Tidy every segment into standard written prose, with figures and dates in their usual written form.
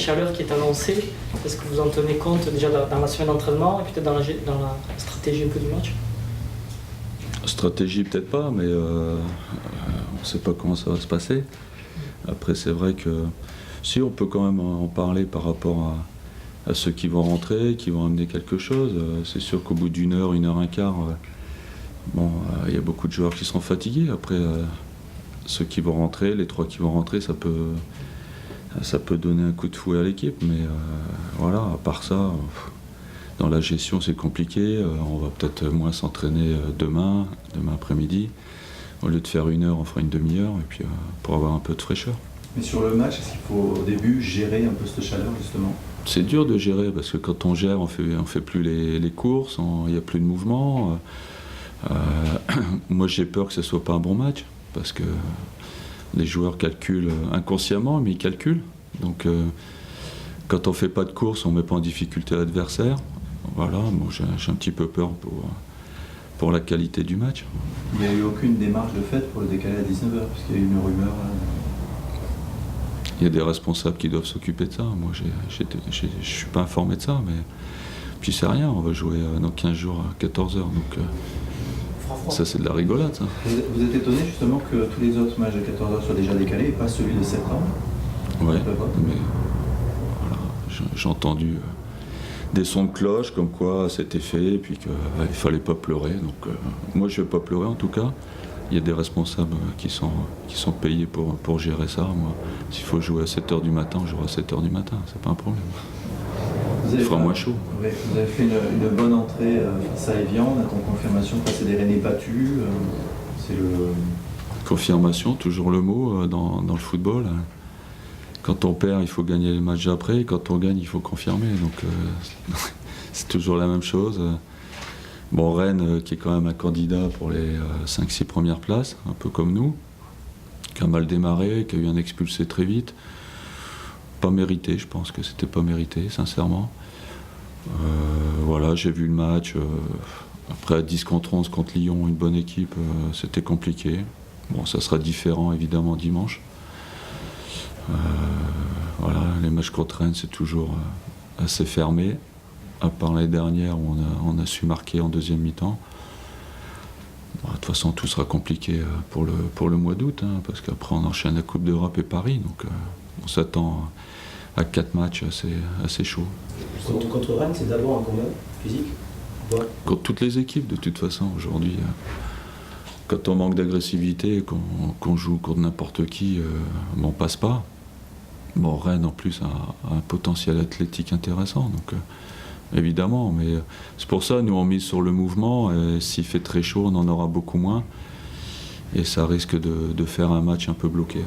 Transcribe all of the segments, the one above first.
chaleur qui est annoncée. Est-ce que vous en tenez compte déjà dans la semaine d'entraînement et peut-être dans la stratégie un peu du match? Stratégie peut-être pas, mais on ne sait pas comment ça va se passer. Après c'est vrai que si on peut quand même en parler par rapport à ceux qui vont rentrer, qui vont amener quelque chose. C'est sûr qu'au bout d'une heure, 1h15, il y a beaucoup de joueurs qui seront fatigués. Après, ceux qui vont rentrer, les 3 qui vont rentrer, ça peut donner un coup de fouet à l'équipe. Mais voilà, à part ça, dans la gestion, c'est compliqué. On va peut-être moins s'entraîner demain après-midi. Au lieu de faire 1 heure, on fera une demi-heure, et puis pour avoir un peu de fraîcheur. Mais sur le match, est-ce qu'il faut au début gérer un peu cette chaleur justement? C'est dur de gérer parce que quand on gère, on fait plus les courses, il n'y a plus de mouvement. Moi j'ai peur que ce ne soit pas un bon match parce que les joueurs calculent inconsciemment, mais ils calculent. Donc quand on ne fait pas de course, on ne met pas en difficulté l'adversaire. Voilà, moi j'ai un petit peu peur pour la qualité du match. Il n'y a eu aucune démarche de fait pour le décaler à 19h, parce qu'il y a eu une rumeur. Il y a des responsables qui doivent s'occuper de ça. Moi, je ne suis pas informé de ça, mais puis c'est rien. On va jouer dans 15 jours à 14h, donc ça c'est de la rigolade. Ça. Vous êtes étonné justement que tous les autres matchs de 14h soient déjà décalés et pas celui de septembre? Oui, mais voilà, j'ai entendu des sons de cloche comme quoi c'était fait et puis qu'il ne fallait pas pleurer. Donc moi je ne vais pas pleurer en tout cas. Il y a des responsables qui sont payés pour gérer ça. Moi, s'il faut jouer à 7h du matin, je jouerai à 7h du matin, c'est pas un problème. Il fera moins chaud. Oui, vous avez fait une bonne entrée face à Evian, on attend confirmation face à des Rennais battus. C'est le... Confirmation, toujours le mot dans le football. Quand on perd, il faut gagner le match après. Quand on gagne, il faut confirmer. Donc c'est toujours la même chose. Bon, Rennes, qui est quand même un candidat pour les 5-6 premières places, un peu comme nous, qui a mal démarré, qui a eu un expulsé très vite. Pas mérité, je pense que c'était pas mérité, sincèrement. Voilà, j'ai vu le match. Après, à 10 contre 11 contre Lyon, une bonne équipe, c'était compliqué. Bon, ça sera différent, évidemment, dimanche. Voilà, les matchs contre Rennes, c'est toujours assez fermé. À part l'année dernière où on a su marquer en deuxième mi-temps. De toute façon, tout sera compliqué pour le mois d'août, hein, parce qu'après on enchaîne la Coupe d'Europe et Paris, donc on s'attend à 4 matchs assez chauds. Contre Rennes, c'est d'abord un combat physique? Contre toutes les équipes, de toute façon, aujourd'hui. Quand on manque d'agressivité et qu'on joue contre n'importe qui, on passe pas. Bon, Rennes en plus a un potentiel athlétique intéressant, donc évidemment, mais c'est pour ça nous on mise sur le mouvement, et s'il fait très chaud on en aura beaucoup moins et ça risque de faire un match un peu bloqué. Ouais.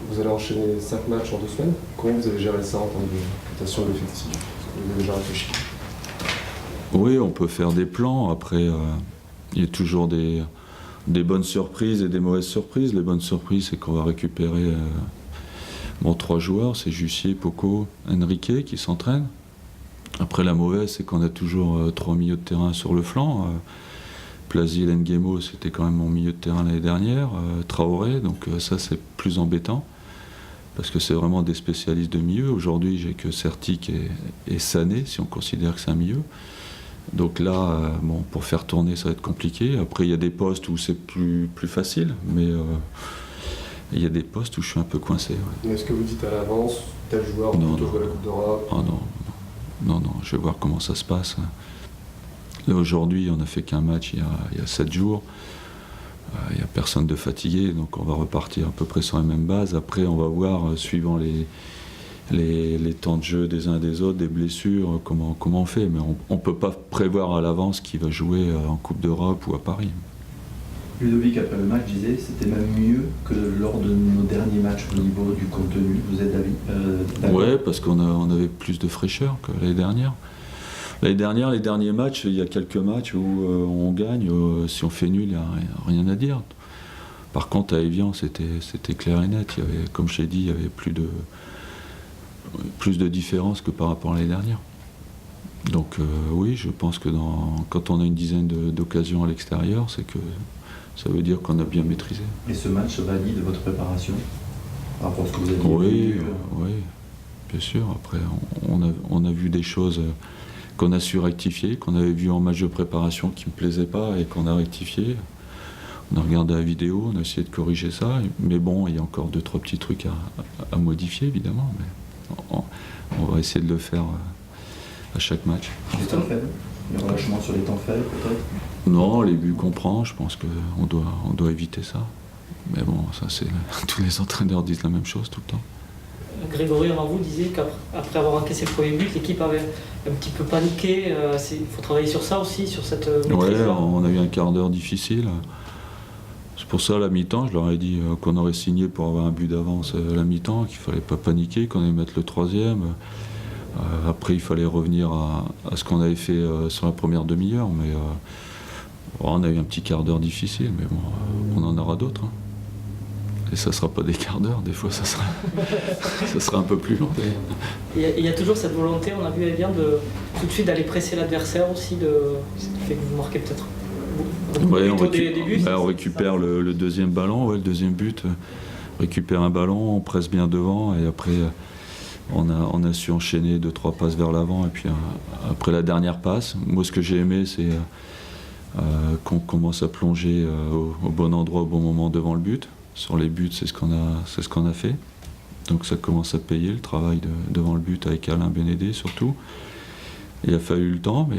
Vous allez enchaîner 5 matchs en 2 semaines. Comment vous allez gérer ça en termes de rotation de l'effectif? Vous avez déjà réfléchi? Oui, on peut faire des plans, après il y a toujours des bonnes surprises et des mauvaises surprises. Les bonnes surprises, c'est qu'on va récupérer 3 joueurs, c'est Jussier, Poco, Henrique qui s'entraînent. Après, la mauvaise, c'est qu'on a toujours 3 milieux de terrain sur le flanc. Plasil, Nguemo, c'était quand même mon milieu de terrain l'année dernière. Traoré, donc ça, c'est plus embêtant. Parce que c'est vraiment des spécialistes de milieu. Aujourd'hui, j'ai que Certic et Sané, si on considère que c'est un milieu. Donc là, pour faire tourner, ça va être compliqué. Après, il y a des postes où c'est plus facile, mais il y a des postes où je suis un peu coincé. Ouais. Mais est-ce que vous dites à l'avance, tel joueur plutôt jouer la Coupe d'Europe? Oh non, je vais voir comment ça se passe. Là, aujourd'hui, on n'a fait qu'un match il y a 7 jours. Il n'y a personne de fatigué, donc on va repartir à peu près sur la même base. Après, on va voir, suivant les temps de jeu des uns et des autres, des blessures, comment on fait. Mais on ne peut pas prévoir à l'avance qui va jouer en Coupe d'Europe ou à Paris. Ludovic, après le match, disait c'était même mieux que lors de nos derniers matchs au niveau du contenu. Vous êtes d'accord? Oui, parce qu'on avait plus de fraîcheur que l'année dernière. L'année dernière, les derniers matchs, il y a quelques matchs où on gagne. Si on fait nul, il n'y a rien à dire. Par contre, à Evian, c'était clair et net. Il y avait, comme je l'ai dit, il y avait plus de différence que par rapport à l'année dernière. Donc oui, je pense que quand on a une dizaine d'occasions à l'extérieur, c'est que ça veut dire qu'on a bien maîtrisé. Et ce match valide votre préparation par rapport à ce que vous avez dit? Oui. bien sûr. Après, on a vu des choses qu'on a su rectifier, qu'on avait vu en match de préparation qui ne me plaisaient pas et qu'on a rectifié. On a regardé la vidéo, on a essayé de corriger ça. Mais bon, il y a encore 2-3 petits trucs à modifier, évidemment. Mais on va essayer de le faire à chaque match. Les temps faibles, le relâchement sur les temps faibles peut-être. Non, les buts qu'on prend, je pense qu'on doit éviter ça. Mais bon, ça c'est tous les entraîneurs disent la même chose tout le temps. Grégory, avant vous, disait qu'après avoir encaissé le premier but, l'équipe avait un petit peu paniqué. Il faut travailler sur ça aussi, sur cette maîtrise. Ouais, on a eu un quart d'heure difficile. C'est pour ça, à la mi-temps, je leur ai dit qu'on aurait signé pour avoir un but d'avance à la mi-temps, qu'il ne fallait pas paniquer, qu'on allait mettre le troisième. Après, il fallait revenir à ce qu'on avait fait sur la première demi-heure. Mais on a eu un petit quart d'heure difficile, mais bon, on en aura d'autres. Hein. Et ça ne sera pas des quarts d'heure, des fois ça sera un peu plus long. Il y a toujours cette volonté, on a vu bien, de tout de suite d'aller presser l'adversaire aussi, ce qui fait que vous marquez peut-être Ouais, au début. on récupère le deuxième ballon, le deuxième but, on récupère un ballon, on presse bien devant et après on a su enchaîner 2-3 passes vers l'avant et puis après la dernière passe, moi ce que j'ai aimé c'est qu'on commence à plonger au bon endroit au bon moment devant le but. Sur les buts, c'est ce qu'on a fait. Donc ça commence à payer le travail devant le but avec Alain Bénédé surtout. Il a fallu le temps, mais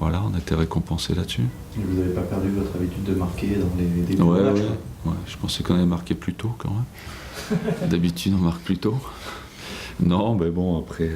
voilà, on a été récompensé là-dessus. Et vous n'avez pas perdu votre habitude de marquer dans les débuts de match? Ouais, je pensais qu'on avait marqué plus tôt quand même. D'habitude, on marque plus tôt. Non, mais bon, après...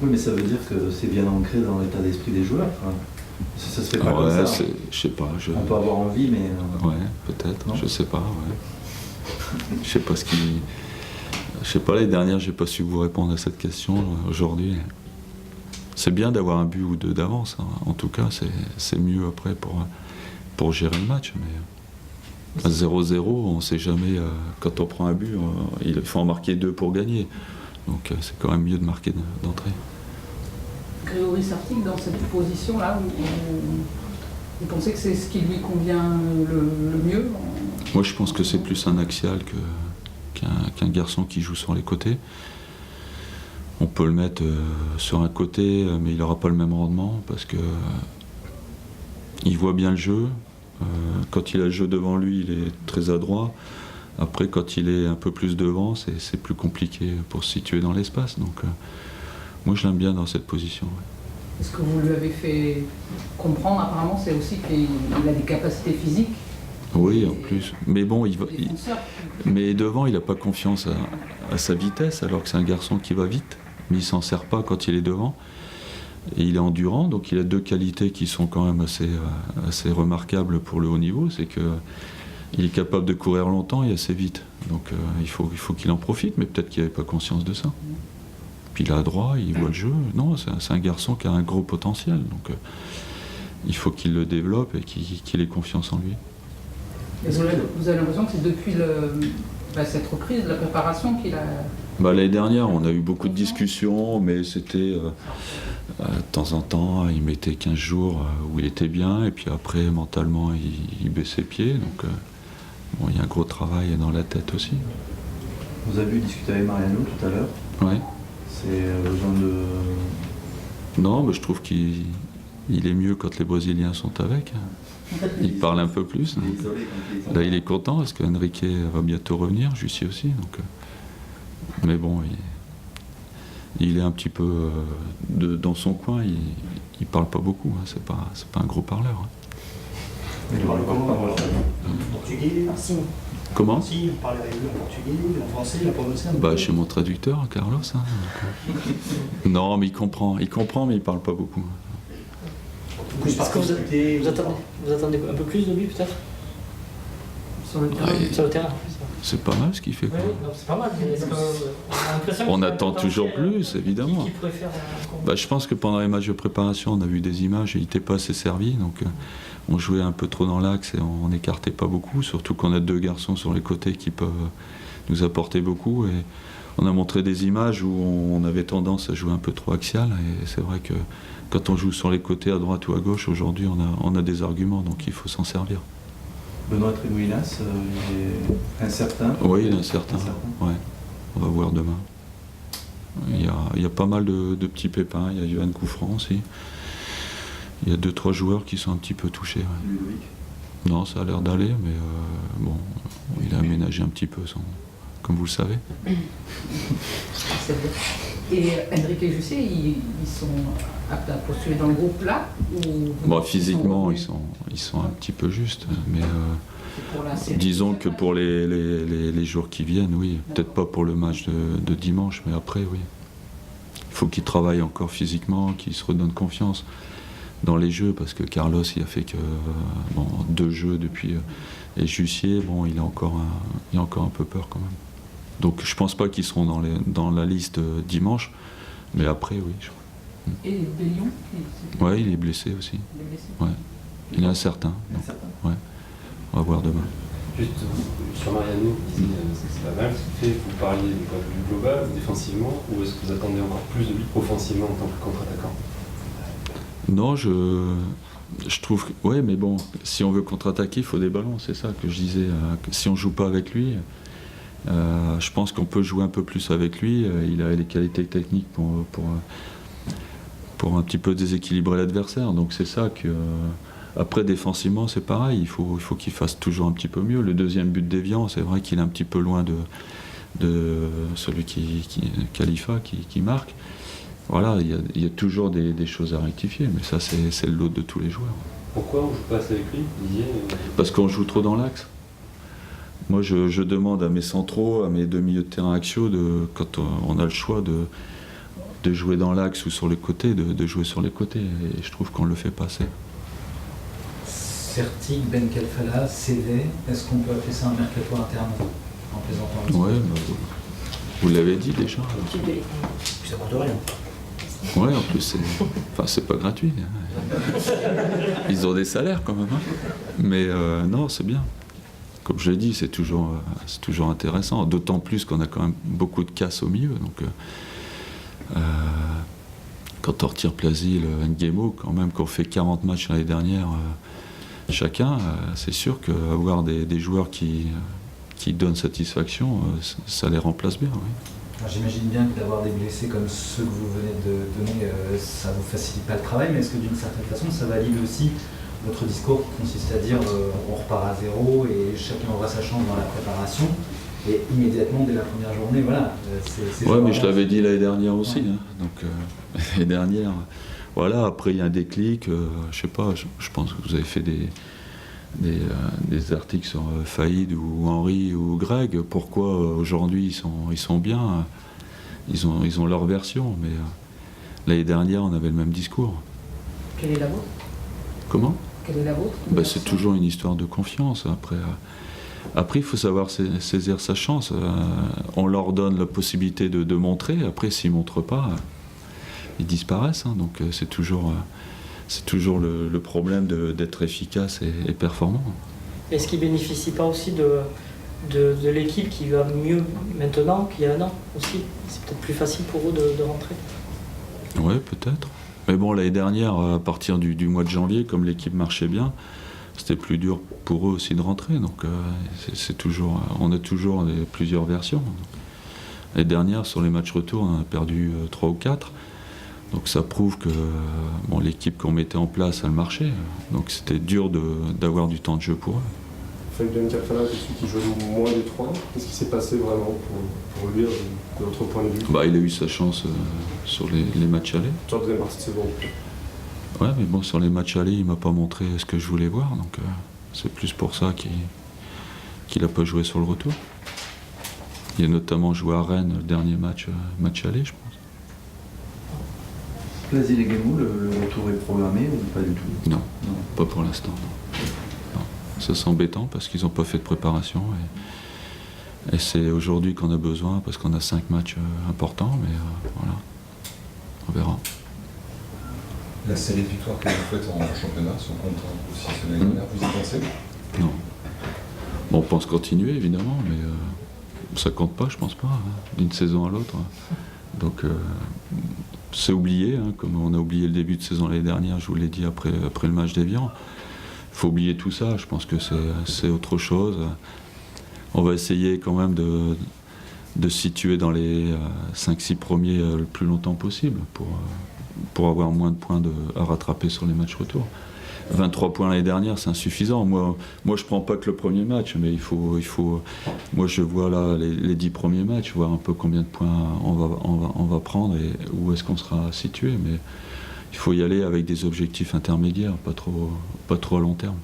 Oui, mais ça veut dire que c'est bien ancré dans l'état d'esprit des joueurs. Enfin, ça se fait pas comme ça. Je sais pas. On peut avoir envie, mais... Ouais, peut-être, non. je sais pas, ouais. Je sais pas ce qui... Je sais pas, l'année dernière, j'ai pas su vous répondre à cette question. Aujourd'hui, c'est bien d'avoir un but ou deux d'avance. Hein. En tout cas, c'est mieux après pour gérer le match. Mais à 0-0, on sait jamais, quand on prend un but, il faut en marquer 2 pour gagner. Donc c'est quand même mieux de marquer d'entrée. Grégory Sartic, dans cette position-là, vous pensez que c'est ce qui lui convient le mieux? Moi, je pense que c'est plus un axial qu'un garçon qui joue sur les côtés. On peut le mettre sur un côté, mais il n'aura pas le même rendement parce que il voit bien le jeu. Quand il a le jeu devant lui, il est très adroit. Après, quand il est un peu plus devant, c'est plus compliqué pour se situer dans l'espace. Donc, moi, je l'aime bien dans cette position. Ouais. Ce que vous lui avez fait comprendre, apparemment, c'est aussi qu'il a des capacités physiques. Oui, en plus. Mais bon, mais devant, il n'a pas confiance à sa vitesse, alors que c'est un garçon qui va vite. Mais il ne s'en sert pas quand il est devant. Et il est endurant, donc il a 2 qualités qui sont quand même assez remarquables pour le haut niveau. C'est qu'il est capable de courir longtemps et assez vite. Donc il faut qu'il en profite, mais peut-être qu'il n'avait pas conscience de ça. Puis il a droit, il voit le jeu. Non, c'est un garçon qui a un gros potentiel. Donc il faut qu'il le développe et qu'il ait confiance en lui. Vous avez l'impression que c'est depuis cette reprise de la préparation qu'il a... L'année dernière, on a eu beaucoup de discussions, mais c'était de temps en temps, il mettait 15 jours où il était bien, et puis après, mentalement, il baissait pied. Donc, il y a un gros travail dans la tête aussi. Vous avez discuté avec Mariano tout à l'heure. Ouais. C'est besoin de... Non, mais je trouve qu'il est mieux quand les Brésiliens sont avec. Il parle un peu plus. Là, il est content parce qu'Enrique va bientôt revenir, Jussi aussi. Donc, mais bon, il est un petit peu dans son coin. Il parle pas beaucoup. Hein, c'est pas un gros parleur. Hein. Il parle comment Portugais? Si. Comment? Si, vous parlez avec lui en portugais, en français, il a pas bossé un peu. Chez mon traducteur, Carlos. Hein, non, mais il comprend, mais il parle pas beaucoup. Est-ce que vous attendez un peu plus de lui peut-être sur le terrain? C'est pas mal ce qu'il fait. Oui, c'est pas mal. On attend toujours plus, évidemment. Qui pourrait faire encore... Je pense que pendant les matchs de préparation, on a vu des images et il n'était pas assez servi. Donc on jouait un peu trop dans l'axe et on n'écartait pas beaucoup. Surtout qu'on a 2 garçons sur les côtés qui peuvent nous apporter beaucoup. Et on a montré des images où on avait tendance à jouer un peu trop axial. Et c'est vrai que quand on joue sur les côtés à droite ou à gauche, aujourd'hui, on a des arguments. Donc il faut s'en servir. Benoît Tremoulinas, il est incertain. Oui, il est incertain. Ouais. On va voir demain. Il y a pas mal de petits pépins. Il y a Johan Couffrand aussi. Il y a 2-3 joueurs qui sont un petit peu touchés. Ouais. Ludovic? Non, ça a l'air d'aller, mais bon, il a aménagé un petit peu, comme vous le savez. C'est bien. Et Henrique et Jussier, ils sont aptes à postuler dans le groupe là ou Bon, physiquement, ils sont un petit peu justes, mais pour la série, disons que pour les jours qui viennent, oui. Peut-être pas pour le match de dimanche, mais après, oui. Il faut qu'ils travaillent encore physiquement, qu'ils se redonnent confiance dans les jeux, parce que Carlos, il a fait que 2 jeux depuis. Et Jussier, bon, il a encore un peu peur quand même. Donc je pense pas qu'ils seront dans la liste dimanche, mais après, oui. Et Bélion Ouais, il est blessé aussi. Il est blessé. Ouais. Il est incertain. Donc, ouais. On va voir demain. Juste sur Mariano, c'est pas mal ce qu'il fait. Vous parliez du point de vue global, défensivement, ou est-ce que vous attendez encore plus de lui offensivement en tant que contre-attaquant? Non, je trouve que... Ouais, mais bon, si on veut contre-attaquer, il faut des ballons, c'est ça que je disais. Si on joue pas avec lui, je pense qu'on peut jouer un peu plus avec lui. Il a les qualités techniques pour un petit peu déséquilibrer l'adversaire. Donc c'est ça que... Après, défensivement, c'est pareil. Il faut qu'il fasse toujours un petit peu mieux. Le deuxième but d'Evian, c'est vrai qu'il est un petit peu loin de celui Khalifa qui marque. Voilà, il y a toujours des choses à rectifier, mais ça, c'est le lot de tous les joueurs. Pourquoi on joue pas assez avec lui, Didier? Parce qu'on joue trop dans l'axe. Moi, je demande à mes centraux, à mes deux milieux de terrain axiaux, quand on a le choix de jouer dans l'axe ou sur les côtés, de jouer sur les côtés. Et je trouve qu'on le fait pas assez. Sertic, Ben Kelfala, CV, est-ce qu'on peut appeler ça un mercato interne en plaisantant un petit Ouais, peu vous l'avez dit déjà. Puis ça coûte rien. Ouais, en plus, c'est pas gratuit. Ils ont des salaires quand même. Hein. Mais non, c'est bien. Comme je l'ai dit, c'est toujours intéressant. D'autant plus qu'on a quand même beaucoup de casse au milieu. Donc, quand on retire Plasil, Nguemo, quand même, qu'on fait 40 matchs l'année dernière chacun, c'est sûr qu'avoir des joueurs qui donnent satisfaction, ça les remplace bien. Oui. J'imagine bien que d'avoir des blessés comme ceux que vous venez de donner, ça ne vous facilite pas le travail, mais est-ce que d'une certaine façon, ça valide aussi votre discours qui consiste à dire on repart à zéro et chacun aura sa chance dans la préparation et immédiatement dès la première journée, voilà. Ouais, mais je l'avais dit l'année dernière aussi. Ouais. Hein, donc l'année dernière, voilà. Après il y a un déclic. Je sais pas. Je pense que vous avez fait des articles sur Faïd ou Henry ou Greg. Pourquoi aujourd'hui ils sont bien. Ils ont leur version, mais l'année dernière on avait le même discours. Quelle est la vôtre? Comment? Quelle est la vôtre? C'est toujours une histoire de confiance. Après, il faut savoir saisir sa chance. On leur donne la possibilité de montrer. Après, s'ils ne montrent pas, ils disparaissent. Hein. Donc, c'est toujours le problème d'être efficace et performant. Est-ce qu'ils ne bénéficient pas aussi de l'équipe qui va mieux maintenant qu'il y a un an aussi? C'est peut-être plus facile pour eux de rentrer. Oui, peut-être. Mais bon, l'année dernière, à partir du mois de janvier, comme l'équipe marchait bien, c'était plus dur pour eux aussi de rentrer. Donc, on a toujours plusieurs versions. L'année dernière, sur les matchs retour, on a perdu 3 ou 4. Donc, ça prouve que l'équipe qu'on mettait en place, elle marchait. Donc, c'était dur d'avoir du temps de jeu pour eux. Ben Kelfala, c'est celui qui jouait moins des 3. Qu'est-ce qui s'est passé vraiment pour lui, de votre point de vue? Il a eu sa chance sur les matchs allés. Sur la deuxième partie de saison. Ouais, mais bon, sur les matchs allés, il m'a pas montré ce que je voulais voir. Donc, c'est plus pour ça qu'il n'a pas joué sur le retour. Il a notamment joué à Rennes le dernier match allé, je pense. Plasil et Nguemo, le retour est programmé ou pas du tout? Non, pas pour l'instant. Non. Ça, c'est embêtant parce qu'ils n'ont pas fait de préparation. Et c'est aujourd'hui qu'on a besoin parce qu'on a 5 matchs importants. Mais voilà, on verra. La série de victoires que vous faites en championnat sont contents aussi l'année dernière, vous y pensez? Non. Bon, on pense continuer évidemment, mais ça compte pas, je pense pas, d'une saison à l'autre. Donc c'est oublié, comme on a oublié le début de saison l'année dernière, je vous l'ai dit après le match d'Evian. Il faut oublier tout ça, je pense que c'est autre chose. On va essayer quand même se situer dans les 5-6 premiers le plus longtemps possible pour avoir moins de points à rattraper sur les matchs retour. 23 points l'année dernière, c'est insuffisant. Moi, je prends pas que le premier match, mais il faut. Moi, je vois là les 10 premiers matchs, voir un peu combien de points on va prendre et où est-ce qu'on sera situé. Mais il faut y aller avec des objectifs intermédiaires, pas trop à long terme.